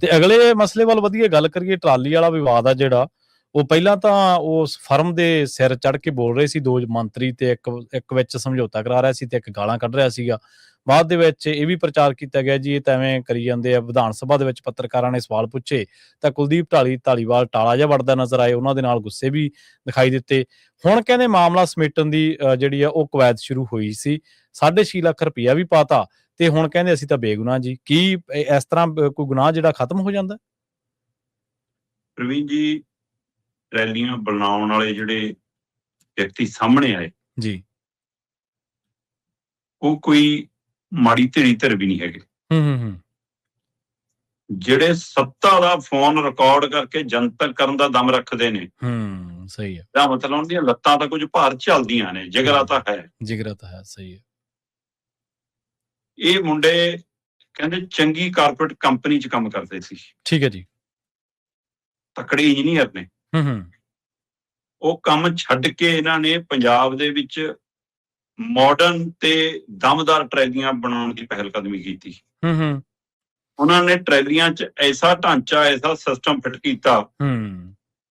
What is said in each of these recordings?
ਤੇ ਅਗਲੇ ਮਸਲੇ ਵੱਲ ਵਧੀਆ ਗੱਲ ਕਰੀਏ, ਟਰਾਲੀ ਵਾਲਾ ਵਿਵਾਦ ਆ ਜਿਹੜਾ, ਉਹ ਪਹਿਲਾਂ ਤਾਂ ਉਸ ਫਰਮ ਦੇ ਸਿਰ ਚੜ੍ਹ ਕੇ ਬੋਲ ਰਹੇ ਸੀ ਦੋ ਮੰਤਰੀ, ਤੇ ਇੱਕ ਵਿੱਚ ਸਮਝੌਤਾ ਕਰਾ ਰਿਹਾ ਸੀ ਤੇ ਇੱਕ ਗਾਲਾਂ ਕੱਢ ਰਿਹਾ ਸੀਗਾ। ਬਾਅਦ ਦੇ ਵਿੱਚ ਇਹ ਵੀ ਪ੍ਰਚਾਰ ਕੀਤਾ ਗਿਆ ਜੀ ਇਹ ਤਾਂ ਐਵੇਂ ਕਰੀ ਜਾਂਦੇ ਆ। ਵਿਧਾਨ ਸਭਾ ਦੇ ਵਿੱਚ ਪੱਤਰਕਾਰਾਂ ਨੇ ਸਵਾਲ ਪੁੱਛੇ ਤਾਂ ਕੁਲਦੀਪ ਧਾਲੀਵਾਲ ਟਾਲਾ ਜਿਹਾ ਵੜਦਾ ਨਜ਼ਰ ਆਏ, ਉਹਨਾਂ ਦੇ ਨਾਲ ਗੁੱਸੇ ਵੀ ਦਿਖਾਈ ਦਿੱਤੇ। ਹੁਣ ਕਹਿੰਦੇ ਮਾਮਲਾ ਸਮੇਟਣ ਦੀ ਜਿਹੜੀ ਆ ਉਹ ਕਵਾਇਦ ਸ਼ੁਰੂ ਹੋਈ ਸੀ, 6.5 ਲੱਖ ਰੁਪਈਆ ਵੀ ਪਾਤਾ, ਤੇ ਹੁਣ ਕਹਿੰਦੇ ਅਸੀਂ ਤਾਂ ਬੇਗੁਨਾਹ ਜੀ। ਕੀ ਇਸ ਤਰ੍ਹਾਂ ਕੋਈ ਗੁਨਾਹ ਜਿਹੜਾ ਖਤਮ ਹੋ ਜਾਂਦਾ? ਪ੍ਰਵੀਨ ਜੀ, ਰੈਲੀਆਂ ਬਣਾਉਣ ਵਾਲੇ ਜਿਹੜੇ ਵਿਅਕਤੀ ਸਾਹਮਣੇ ਆਏ ਜੀ, ਉਹ ਕੋਈ ਮਾੜੀ ਧਿਰ ਵੀ ਨਹੀਂ ਹੈਗੇ। ਜਿਹੜੇ ਸੱਤਾ ਦਾ ਫੋਨ ਰਿਕਾਰਡ ਕਰਕੇ ਜਨਤਕ ਕਰਨ ਦਾ ਦਮ ਰੱਖਦੇ ਨੇ, ਸਹੀ ਹੈ। ਤਾਂ ਮਤਲਬ ਉਹਦੀਆਂ ਲੱਤਾਂ ਤਾਂ ਕੁਝ ਭਾਰ ਚੱਲਦੀਆਂ ਨੇ, ਜਿਗਰਾ ਤਾਂ ਹੈ। ਜਿਗਰਾ ਤਾਂ ਹੈ, ਸਹੀ ਹੈ। ਇਹ ਮੁੰਡੇ ਕਹਿੰਦੇ ਚੰਗੀ ਕਾਰਪੋਰੇਟ ਕੰਪਨੀ 'ਚ ਕੰਮ ਕਰਦੇ ਸੀ। ਠੀਕ ਹੈ ਜੀ। ਤਕੜੇ ਇੰਜੀਨੀਅਰ ਨੇ। ਉਹ ਕੰਮ ਛੱਡ ਕੇ ਇਹਨਾਂ ਨੇ ਪੰਜਾਬ ਦੇ ਵਿੱਚ ਮਾਡਰਨ ਤੇ ਦਮਦਾਰ ਟਰੈਲੀਆਂ ਬਣਾਉਣ ਦੀ ਪਹਿਲ ਕਦਮੀ ਕੀਤੀ। ਉਹਨਾਂ ਨੇ ਟਰੈਲੀਆਂ 'ਚ ਐਸਾ ਢਾਂਚਾ, ਐਸਾ ਸਿਸਟਮ ਫਿੱਟ ਕੀਤਾ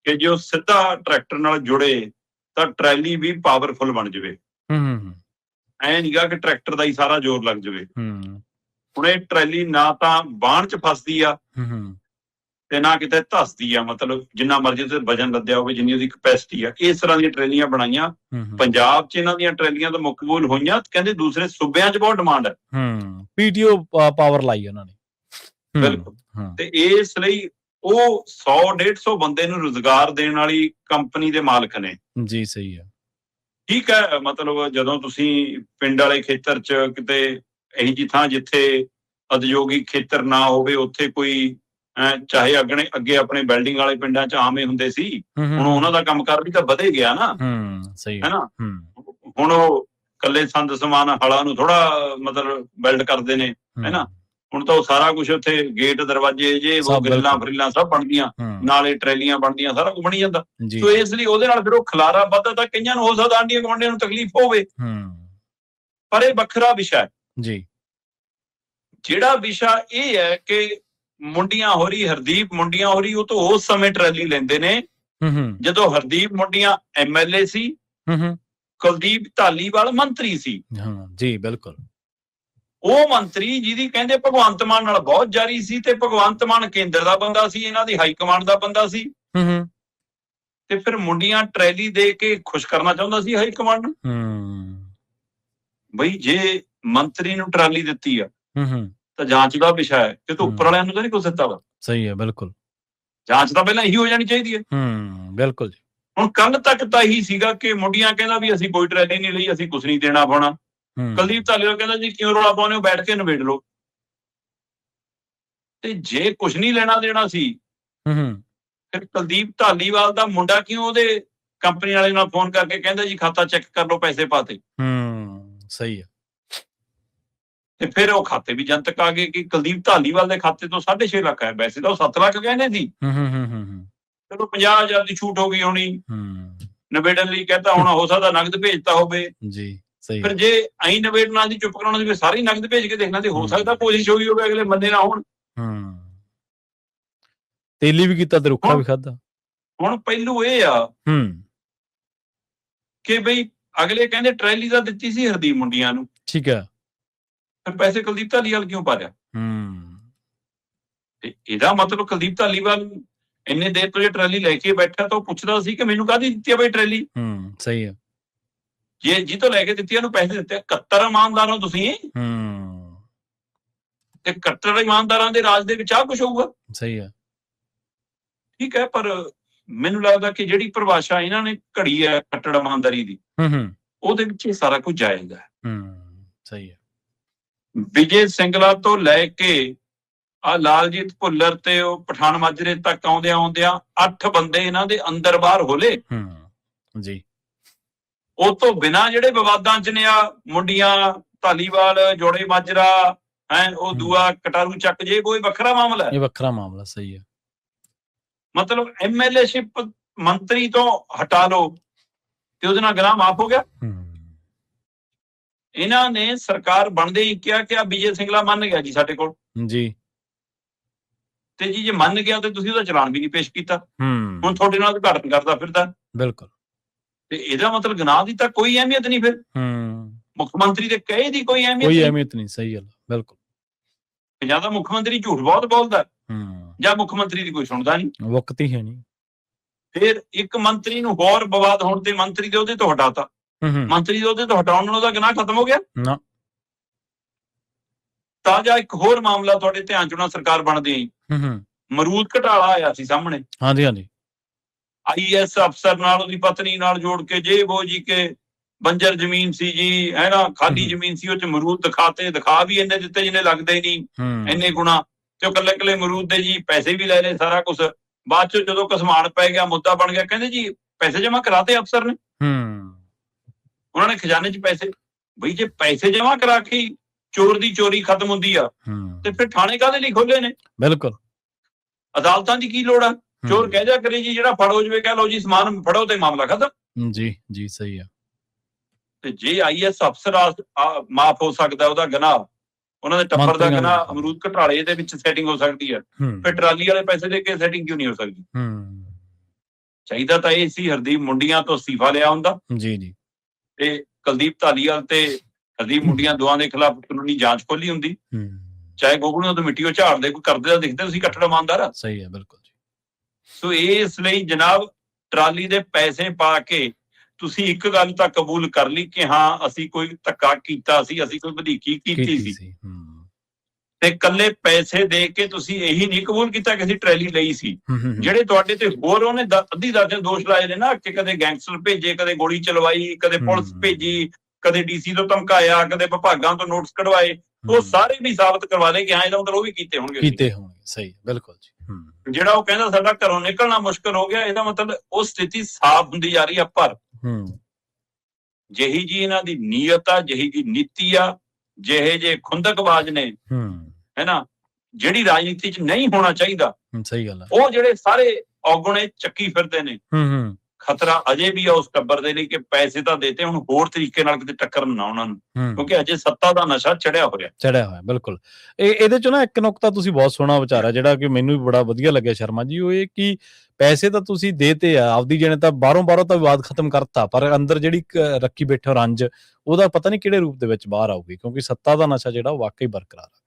ਕਿ ਜੋ ਸਿੱਧਾ ਟਰੈਕਟਰ ਨਾਲ ਜੁੜੇ ਤਾਂ ਟਰੈਲੀ ਵੀ ਪਾਵਰਫੁਲ ਬਣ ਜਾਵੇ। ਐ ਨੀਗਾ ਕਿ ਟਰੈਕਟਰ ਦਾ ਹੀ ਸਾਰਾ ਜ਼ੋਰ ਲੱਗ ਜਾਵੇ। ਹੁਣ ਇਹ ਟਰੈਲੀ ਨਾ ਤਾਂ ਬਾਣ 'ਚ ਫਸਦੀ ਆ ਤੇ ਨਾ ਕਿਤੇ ਧੱਸਦੀ ਆ, ਮਤਲਬ ਜਿੰਨਾ ਮਰਜ਼ੀ ਤੇ ਵਜਨ ਲੱਦਿਆ ਹੋਵੇ, ਜਿੰਨੀ ਉਹਦੀ ਕਪੈਸਿਟੀ ਆ। ਇਸ ਤਰ੍ਹਾਂ ਦੀਆਂ ਟਰੈਲੀਆਂ ਬਣਾਈਆਂ। ਪੰਜਾਬ 'ਚ ਇਹਨਾਂ ਦੀਆਂ ਟਰੈਲੀਆਂ ਤਾਂ ਮਕਬੂਲ ਹੋਈਆਂ, ਕਹਿੰਦੇ ਦੂਸਰੇ ਸੂਬਿਆਂ 'ਚ ਬਹੁਤ ਡਿਮਾਂਡ ਹੈ। ਪੀਟੀਓ ਪਾਵਰ ਲਾਈ ਉਹਨਾਂ ਨੇ। ਬਿਲਕੁਲ। ਤੇ ਇਸ ਲਈ ਉਹ 100-150 ਬੰਦੇ ਨੂੰ ਰੁਜ਼ਗਾਰ ਦੇਣ ਵਾਲੀ ਕੰਪਨੀ ਦੇ ਮਾਲਕ ਨੇ ਜੀ। ਸਹੀ ਹੈ। ਠੀਕ ਹੈ। ਮਤਲਬ ਜਦੋਂ ਤੁਸੀਂ ਪਿੰਡ ਵਾਲੇ ਖੇਤਰ 'ਚ ਕਿਤੇ ਇਹੀ ਜਿਹੀ ਥਾਂ ਜਿੱਥੇ ਉਦਯੋਗਿਕ ਖੇਤਰ ਨਾ ਹੋਵੇ, ਉੱਥੇ ਕੋਈ ਚਾਹੇ ਅੱਗੇ ਆਪਣੇ ਬਿਲਡਿੰਗ ਵਾਲੇ ਪਿੰਡਾਂ 'ਚ ਆਮ ਹੀ ਹੁੰਦੇ ਸੀ, ਹੁਣ ਉਹਨਾਂ ਦਾ ਕੰਮਕਾਰ ਵੀ ਤਾਂ ਵਧੇ ਗਿਆ ਨਾ। ਸਹੀ ਹੈ ਨਾ। ਹੁਣ ਉਹ ਕੱਲੇ ਸੰਦ ਸਮਾਨ ਹਲਾਂ ਨੂੰ ਥੋੜਾ ਮਤਲਬ ਬਿਲਡ ਕਰਦੇ ਨੇ, ਹੈ ਨਾ। ਹੁਣ ਤਾਂ ਉਹ ਸਾਰਾ ਕੁਛ ਉੱਥੇ ਗੇਟ, ਦਰਵਾਜ਼ੇ, ਜੇ ਉਹ ਗ੍ਰਿਲਾਂ ਸਭ ਬਣਦੀਆਂ, ਨਾਲੇ ਟਰੈਲੀਆਂ ਬਣਦੀਆਂ, ਸਾਰਾ ਕੁਝ ਬਣੀ ਜਾਂਦਾ। ਸੋ ਇਸ ਲਈ ਉਹਦੇ ਨਾਲ ਫਿਰ ਉਹ ਖਲਾਰਾ ਵੱਧਦਾ, ਤਾਂ ਕਈਆਂ ਨੂੰ ਹੋ ਸਕਦਾ ਆਂਢੀਆਂ ਗੁਆਂਢੀਆਂ ਨੂੰ ਤਕਲੀਫ ਹੋਵੇ, ਪਰ ਇਹ ਵੱਖਰਾ ਵਿਸ਼ਾ ਹੈ ਜੀ। ਜਿਹੜਾ ਵਿਸ਼ਾ ਇਹ ਹੈ ਕਿ ਮੁੰਡੀਆਂ ਹੋਰੀ, ਹਰਦੀਪ ਮੁੰਡੀਆਂ ਹੋਰੀ, ਉਹ ਤੋਂ ਉਸ ਸਮੇਂ ਟਰੈਲੀ ਲੈਂਦੇ ਨੇ ਜਦੋਂ ਹਰਦੀਪ ਮੁੰਡੀਆਂ MLA ਸੀ, ਕੁਲਦੀਪ ਧਾਲੀਵਾਲ ਮੰਤਰੀ ਸੀ। ਜੀ ਬਿਲਕੁਲ। ਉਹ ਮੰਤਰੀ ਜਿਹਦੀ ਕਹਿੰਦੇ ਭਗਵੰਤ ਮਾਨ ਨਾਲ ਬਹੁਤ ਜਾਰੀ ਸੀ, ਤੇ ਭਗਵੰਤ ਮਾਨ ਕੇਂਦਰ ਦਾ ਬੰਦਾ ਸੀ, ਇਹਨਾਂ ਦੀ ਹਾਈ ਕਮਾਂਡ ਦਾ ਬੰਦਾ ਸੀ। ਤੇ ਫਿਰ ਮੁੰਡੀਆਂ ਟਰੈਲੀ ਦੇ ਕੇ ਖੁਸ਼ ਕਰਨਾ ਚਾਹੁੰਦਾ ਸੀ ਹਾਈ ਕਮਾਂਡ ਨੂੰ। ਬਈ ਜੇ ਮੰਤਰੀ ਨੂੰ ਟਰਾਲੀ ਦਿੱਤੀ ਆ ਤਾਂ ਜਾਂਚ ਦਾ ਵਿਸ਼ਾ ਹੈ ਕਿ ਤੂੰ ਉੱਪਰ ਵਾਲਿਆਂ ਨੂੰ ਤਾਂ ਨਹੀਂ ਕੁਛ ਦਿੱਤਾ ਵਾ। ਸਹੀ ਹੈ। ਬਿਲਕੁਲ। ਜਾਂਚ ਤਾਂ ਪਹਿਲਾਂ ਇਹੀ ਹੋ ਜਾਣੀ ਚਾਹੀਦੀ ਹੈ। ਬਿਲਕੁਲ ਜੀ। ਹੁਣ ਕੱਲ ਤੱਕ ਤਾਂ ਇਹੀ ਸੀਗਾ ਕਿ ਮੁੰਡੀਆਂ ਕਹਿੰਦਾ ਵੀ ਅਸੀਂ ਕੋਈ ਟਰੈਲੀ ਨਹੀਂ ਲਈ, ਅਸੀਂ ਕੁਛ ਨਹੀਂ ਦੇਣਾ ਪਾਉਣਾ। ਕੁਲਦੀਪ ਧਾਲੀਵਾਲ ਕਹਿੰਦਾ ਜੀ ਕਿਉਂ ਰੌਲਾ ਪਾਉਂਦੇ ਹੋ, ਬੈਠ ਕੇ ਨਿਬੇੜ ਲਓ। ਤੇ ਜੇ ਕੁਛ ਨਹੀਂ ਲੈਣਾ ਦੇਣਾ ਸੀ, ਫਿਰ ਕੁਲਦੀਪ ਧਾਲੀਵਾਲ ਦਾ ਮੁੰਡਾ ਕਿਉਂ ਉਹਦੇ ਕੰਪਨੀ ਵਾਲੇ ਨਾਲ ਫੋਨ ਕਰਕੇ ਕਹਿੰਦਾ ਜੀ ਖਾਤਾ ਚੈੱਕ ਕਰ ਲਓ, ਪੈਸੇ ਪਾਤੇ। ਸਹੀ ਹੈ। ਤੇ ਫਿਰ ਉਹ ਖਾਤੇ ਵੀ ਜਨਤਕ ਆ ਗਏ ਕਿ ਕੁਲਦੀਪ ਧਾਲੀਵਾਲ ਦੇ ਖਾਤੇ ਤੋਂ 6.5 ਲੱਖ ਹੈ। ਵੈਸੇ ਤਾਂ ਉਹ 7 ਲੱਖ ਕਹਿੰਦੇ ਸੀ। ਚਲੋ 50,000 ਦੀ ਛੂਟ ਹੋ ਗਈ ਹੋਣੀ ਨਿਬੇੜਨ ਲਈ, ਕਹਿੰਦਾ ਹੁਣ ਹੋ ਸਕਦਾ ਨਗਦ ਭੇਜਤਾ ਹੋਵੇ ਜੀ। ਫਿਰ ਜੇ ਐਂ ਨਿਬੇੜਨ ਨਾਲ ਦੀ ਚੁੱਪ ਕਰਾਉਣਾ ਸੀ, ਫਿਰ ਸਾਰੀ ਨਗਦ ਭੇਜ ਕੇ ਦੇਖਣਾ, ਤੇ ਹੋ ਸਕਦਾ ਕੋਸ਼ਿਸ਼ ਹੋਈ ਹੋਵੇ ਅਗਲੇ ਬੰਦੇ ਨਾ ਹੋਣ। ਤੇਲੀ ਵੀ ਕੀਤਾ ਤੇ ਰੁੱਖਾ ਵੀ ਖਾਧਾ। ਹੁਣ ਪਹਿਲੂ ਇਹ ਆ ਕਿ ਬਈ ਅਗਲੇ ਕਹਿੰਦੇ ਟਰੈਲੀ ਤਾਂ ਦਿੱਤੀ ਸੀ ਹਰਦੀਪ ਮੁੰਡੀਆਂ ਨੂੰ, ਠੀਕ ਹੈ, ਫਿਰ ਪੈਸੇ ਕੁਲਦੀਪ ਧਾਲੀਵਾਲ ਕਿਉਂ ਪਾ ਰਿਹਾ? ਤੇ ਇਹਦਾ ਮਤਲਬ ਕੁਲਦੀਪ ਧਾਲੀਵਾਲ ਇੰਨੇ ਦੇਰ ਤੋਂ ਜੇ ਟਰੈਲੀ ਲੈ ਕੇ ਬੈਠਾ ਤਾਂ ਉਹ ਪੁੱਛਦਾ ਸੀ ਕਿ ਮੈਨੂੰ ਕਾਹਦੀ ਦਿੱਤੀ ਆ ਬਈ ਟਰੈਲੀ। ਸਹੀ ਹੈ। ਜੇ ਜੀ ਤੋਂ ਲੈ ਕੇ ਦਿੱਤੀ ਉਹਨੂੰ ਪੈਸੇ ਦਿੱਤੇ। 71 ਇਮਾਨਦਾਰ ਹੋ ਤੁਸੀਂ, ਤੇ 71 ਇਮਾਨਦਾਰਾਂ ਦੇ ਰਾਜ ਦੇ ਵਿੱਚ ਆਹ ਕੁਛ ਹੋਊਗਾ? ਸਹੀ ਹੈ। ਠੀਕ ਹੈ, ਪਰ ਮੈਨੂੰ ਲੱਗਦਾ ਕਿ ਜਿਹੜੀ ਪਰਿਭਾਸ਼ਾ ਇਹਨਾਂ ਨੇ ਘੜੀ ਹੈ ਕੱਟੜ ਇਮਾਨਦਾਰੀ ਦੀ, ਉਹਦੇ ਵਿੱਚ ਇਹ ਸਾਰਾ ਕੁਝ ਜਾਇਜ਼ ਹੈ। ਸਹੀ ਹੈ। ਵਿਜੇ ਸਿੰਗਲਾ ਤੋਂ ਲੈ ਕੇ ਆ ਲਾਲਜੀਤ ਭੁੱਲਰ ਤੇ ਉਹ ਪਠਾਨ ਮਾਜਰੇ ਤੱਕ ਆਉਂਦਿਆਂ 8 ਬੰਦੇ ਇਹਨਾਂ ਦੇ ਅੰਦਰ ਬਾਹਰ ਹੋਲੇ ਜੀ। ਉਹ ਤੋਂ ਬਿਨਾਂ ਜਿਹੜੇ ਵਿਵਾਦਾਂ 'ਚ ਨੇ, ਆ ਮੁੰਡੀਆਂ, ਧਾਲੀਵਾਲ, ਜੋੜੇ ਮਾਜਰਾ, ਉਹ ਦੂਆ ਕਟਾਰੂ ਚੱਕ ਜੇ, ਕੋਈ ਵੱਖਰਾ ਮਾਮਲਾ ਹੈ। ਇਹ ਵੱਖਰਾ ਮਾਮਲਾ। ਸਹੀ ਹੈ। ਮਤਲਬ MLA-ਸ਼ਿਪ ਮੰਤਰੀ ਤੋਂ ਹਟਾ ਲਓ ਤੇ ਉਹਦੇ ਨਾਲ ਗੁਨਾਹ ਮਾਫ ਹੋ ਗਿਆ। ਇਹਨਾਂ ਨੇ ਸਰਕਾਰ ਬਣਦੇ ਹੀ ਕਿਹਾ ਕਿ ਆ ਵਿਜੇ ਸਿੰਗਲਾ ਮੰਨ ਗਿਆ ਜੀ ਸਾਡੇ ਕੋਲ ਜੀ, ਤੇ ਜੀ ਜੇ ਮੰਨ ਗਿਆ ਤੇ ਤੁਸੀਂ ਉਹਦਾ ਚਲਾਨ ਵੀ ਨਹੀਂ ਪੇਸ਼ ਕੀਤਾ, ਹੂੰ ਹੁਣ ਤੁਹਾਡੇ ਨਾਲ ਉਦਘਾਟਨ ਕਰਦਾ ਫਿਰਦਾ, ਬਿਲਕੁਲ ਤੇ ਇਹਦਾ ਮਤਲਬ ਗੁਨਾਹ ਦੀ ਤਾਂ ਕੋਈ ਅਹਿਮੀਅਤ ਨਹੀਂ, ਫਿਰ ਹੂੰ ਮੁੱਖ ਮੰਤਰੀ ਦੇ ਕਹੇ ਦੀ ਕੋਈ ਅਹਿਮੀਅਤ ਕੋਈ ਨਹੀਂ। ਅਹਿਮੀਅਤ ਨਹੀਂ, ਸਹੀ ਗੱਲ ਬਿਲਕੁਲ ਜਾਂ ਤਾਂ ਮੁੱਖ ਮੰਤਰੀ ਝੂਠ ਬਹੁਤ ਬੋਲਦਾ, ਹੂੰ ਜਾਂ ਮੁੱਖ ਮੰਤਰੀ ਦੀ ਕੋਈ ਸੁਣਦਾ ਨਹੀਂ। ਵਕਤ ਹੀ ਹੈ ਨਹੀਂ। ਫਿਰ ਇੱਕ ਮੰਤਰੀ ਨੂੰ ਹੋਰ ਵਿਵਾਦ ਹੋਣ ਤੇ ਮੰਤਰੀ ਦੇ ਉਹਦੇ ਤੋਂ ਹਟਾਤਾ, ਹੂੰ ਮੰਤਰੀ ਦੇ ਉਹਦੇ ਤੋਂ ਹਟਾਉਣ ਨਾਲ ਉਹਦਾ ਗੁਨਾਹ ਖਤਮ ਹੋ ਗਿਆ। ਨਾ ਤਾਜ਼ਾ ਇੱਕ ਹੋਰ ਮਾਮਲਾ ਤੁਹਾਡੇ ਧਿਆਨ ਚ ਹੋਣਾ, ਸਰਕਾਰ ਬਣਦੀ ਹੀ ਹੂੰ ਮਰੂਦ ਘਟਾਲਾ ਆਇਆ ਸੀ ਸਾਹਮਣੇ, ਹਾਂਜੀ ਹਾਂਜੀ ਆਈਐਸ ਅਫਸਰ ਨਾਲ ਉਹਦੀ ਪਤਨੀ ਨਾਲ ਜੋੜ ਕੇ ਜੇ ਉਹ ਜੀ ਕੇ ਬੰਜਰ ਜ਼ਮੀਨ ਸੀ ਜੀ, ਹੈ ਨਾ, ਖਾਲੀ ਜ਼ਮੀਨ ਸੀ, ਉਹ ਚ ਮਰੂਦ ਦਿਖਾ ਵੀ ਇੰਨੇ ਦਿੱਤੇ ਜਿਹਨੇ ਲੱਗਦੇ ਹੀ ਨਹੀਂ, ਹੂੰ ਇੰਨੇ ਗੁਣਾ, ਤੇ ਉਹ ਕੱਲੇ ਮਰੂਦ ਦੇ ਜੀ ਪੈਸੇ ਵੀ ਲੈ ਲਏ, ਸਾਰਾ ਕੁਝ। ਬਾਅਦ ਚ ਜਦੋਂ ਕਸਮਾਨ ਪੈ ਗਿਆ, ਮੁੱਦਾ ਬਣ ਗਿਆ, ਕਹਿੰਦੇ ਜੀ ਪੈਸੇ ਜਮ੍ਹਾਂ ਕਰਾਤੇ ਅਫਸਰ ਨੇ, ਹੂੰ ਉਹਨਾਂ ਨੇ ਖਜ਼ਾਨੇ 'ਚ ਪੈਸੇ। ਬਈ ਜੇ ਪੈਸੇ ਜਮ੍ਹਾਂ ਕਰਾ ਕੇ ਚੋਰ ਦੀ ਚੋਰੀ ਖਤਮ ਹੁੰਦੀ ਆ, ਹੂੰ ਤੇ ਫਿਰ ਥਾਣੇ ਕਾਹਦੇ ਲਈ ਖੋਲੇ ਨੇ? ਬਿਲਕੁਲ ਅਦਾਲਤਾਂ ਦੀ ਕੀ ਲੋੜ ਆ? ਚੋਰ ਕਹਿ ਜਾ ਕਰੇ ਜੀ, ਜਿਹੜਾ ਫੜ ਹੋ ਜਾਵੇ ਕਹਿ ਲਓ ਜੀ ਸਮਾਨ ਫੜੋ ਤੇ ਮਾਮਲਾ ਖਤਮ। ਜੀ ਜੀ ਸਹੀ ਆ। ਤੇ ਜੇ ਆਈਐਸ ਅਫਸਰ ਮਾਫ ਹੋ ਸਕਦਾ ਉਹਦਾ ਗੁਨਾਹ, ਉਹਨਾਂ ਦੇ ਟੱਬਰ ਦਾ ਗੁਨਾਹ, ਅਮਰੂਦ ਘਟਾਲੇ ਦੇ ਵਿੱਚ ਸੈਟਿੰਗ ਹੋ ਸਕਦੀ ਹੈ, ਫਿਰ ਟਰਾਲੀ ਵਾਲੇ ਪੈਸੇ ਦੇ ਕੇ ਸੈਟਿੰਗ ਕਿਉਂ ਨਹੀਂ ਹੋ ਸਕਦੀ? ਚਾਹੀਦਾ ਤਾਂ ਇਹ ਸੀ ਹਰਦੀਪ ਮੁੰਡੀਆਂ ਤੋਂ ਅਸਤੀਫਾ ਲਿਆ ਹੁੰਦਾ ਜੀ ਜੀ, ਤੇ ਕੁਲਦੀਪ ਧਾਲੀਵਾਲ ਤੇ ਹਰਦੀਪ ਮੁੰਡੀਆਂ ਦੋਵਾਂ ਦੇ ਖਿਲਾਫ ਕਾਨੂੰਨੀ ਜਾਂਚ ਖੋਲੀ ਹੁੰਦੀ, ਚਾਹੇ ਗੋਗੜੂਆਂ ਤੋਂ ਮਿੱਟੀ ਉਹ ਝਾੜਦੇ, ਕੋਈ ਕਰਦੇ ਤਾਂ ਦਿਖਦੇ ਤੁਸੀਂ ਕੱਟੜ ਇਮਾਨਦਾਰ ਆ। ਸਹੀ ਹੈ ਬਿਲਕੁਲ ਜੀ। ਸੋ ਇਸ ਲਈ ਜਨਾਬ ਟਰਾਲੀ ਦੇ ਪੈਸੇ ਪਾ ਕੇ ਤੁਸੀਂ ਇੱਕ ਗੱਲ ਤਾਂ ਕਬੂਲ ਕਰ ਲਈ ਕਿ ਹਾਂ ਅਸੀਂ ਕੋਈ ਧੱਕਾ ਕੀਤਾ ਸੀ, ਅਸੀਂ ਕੋਈ ਵਧੀਕੀ ਕੀਤੀ ਸੀ, ਤੇ ਕੱਲੇ ਪੈਸੇ ਦੇ ਕੇ ਤੁਸੀਂ ਇਹੀ ਨਹੀਂ ਕਬੂਲ ਕੀਤਾ ਕਿ ਅਸੀਂ ਟਰੈਲੀ ਲਈ ਸੀ। ਜਿਹੜੇ ਤੁਹਾਡੇ ਤੇ ਹੋਰ ਉਹਨੇ ਅੱਧੀ ਦਰਜਨ ਦੋਸ਼ ਲਾਏ ਨੇ ਨਾ, ਕਿ ਕਦੇ ਗੈਂਗਸਟਰ ਭੇਜੇ, ਕਦੇ ਗੋਲੀ ਚਲਵਾਈ, ਕਦੇ ਪੁਲਿਸ ਭੇਜੀ, ਕਦੇ ਡੀਸੀ ਤੋਂ ਧਮਕਾਇਆ, ਕਦੇ ਵਿਭਾਗਾਂ ਤੋਂ ਨੋਟਿਸ ਕਢਵਾਏ, ਉਹ ਸਾਰੇ ਵੀ ਸਾਬਤ ਕਰਵਾ ਦੇ ਕਿ ਹਾਂ ਇਹਦਾ ਮਤਲਬ ਉਹ ਵੀ ਕੀਤੇ ਹੋਣਗੇ। ਸਹੀ ਬਿਲਕੁਲ ਜੀ। ਜਿਹੜਾ ਉਹ ਕਹਿੰਦਾ ਸਾਡਾ ਘਰੋਂ ਨਿਕਲਣਾ ਮੁਸ਼ਕਲ ਹੋ ਗਿਆ, ਇਹਦਾ ਮਤਲਬ ਉਹ ਸਥਿਤੀ ਸਾਫ਼ ਹੁੰਦੀ ਜਾ ਰਹੀ ਆ। ਪਰ ਜਿਹੀ ਜੀ ਇਹਨਾਂ ਦੀ ਨੀਅਤ ਆ, ਜਿਹੀ ਜੀ ਨੀਤੀ ਆ, ਜਿਹੇ ਜੇ ਖੁੰਦਕਬਾਜ਼ ਨੇ, ਹੈ ਨਾ, ਜਿਹੜੀ ਰਾਜਨੀਤੀ 'ਚ ਨਹੀਂ ਹੋਣਾ ਚਾਹੀਦਾ, ਸਹੀ ਗੱਲ ਹੈ, ਉਹ ਜਿਹੜੇ ਸਾਰੇ ਔਗੁਣੇ ਚੱਕੀ ਫਿਰਦੇ ਨੇ, ਖਤਰਾ ਅਜੇ ਵੀ ਆ ਉਸ ਟੱਬਰ ਦੇ ਲਈ ਕਿ ਪੈਸੇ ਤਾਂ ਦੇਤੇ, ਹੁਣ ਹੋਰ ਤਰੀਕੇ ਨਾਲ ਕਿਤੇ ਟੱਕਰ ਨਾ ਉਹਨਾਂ ਨੂੰ, ਕਿਉਂਕਿ ਅਜੇ ਸੱਤਾ ਦਾ ਨਸ਼ਾ ਚੜਿਆ ਹੋਇਆ। ਬਿਲਕੁਲ। ਇਹਦੇ ਚ ਨਾ ਇੱਕ ਨੁਕਤਾ ਤੁਸੀਂ ਬਹੁਤ ਸੋਹਣਾ ਵਿਚਾਰਿਆ, ਜਿਹੜਾ ਕਿ ਮੈਨੂੰ ਵੀ ਬੜਾ ਵਧੀਆ ਲੱਗਿਆ ਸ਼ਰਮਾ ਜੀ, ਉਹ ਇਹ ਕਿ ਪੈਸੇ ਤਾਂ ਤੁਸੀਂ ਦੇਤੇ ਆ, ਆਪਦੀ ਜਿਹਨੇ ਤਾਂ ਬਾਹਰੋਂ ਤਾਂ ਵਿਵਾਦ ਖਤਮ ਕਰਤਾ, ਪਰ ਅੰਦਰ ਜਿਹੜੀ ਰੱਖੀ ਬੈਠੇ ਰੰਜ, ਉਹਦਾ ਪਤਾ ਨਹੀਂ ਕਿਹੜੇ ਰੂਪ ਦੇ ਵਿੱਚ ਬਾਹਰ ਆਊਗੀ, ਕਿਉਂਕਿ ਸੱਤਾ ਦਾ ਨਸ਼ਾ ਜਿਹੜਾ ਉਹ ਵਾਕਈ ਬਰਕਰਾਰ ਹੈ।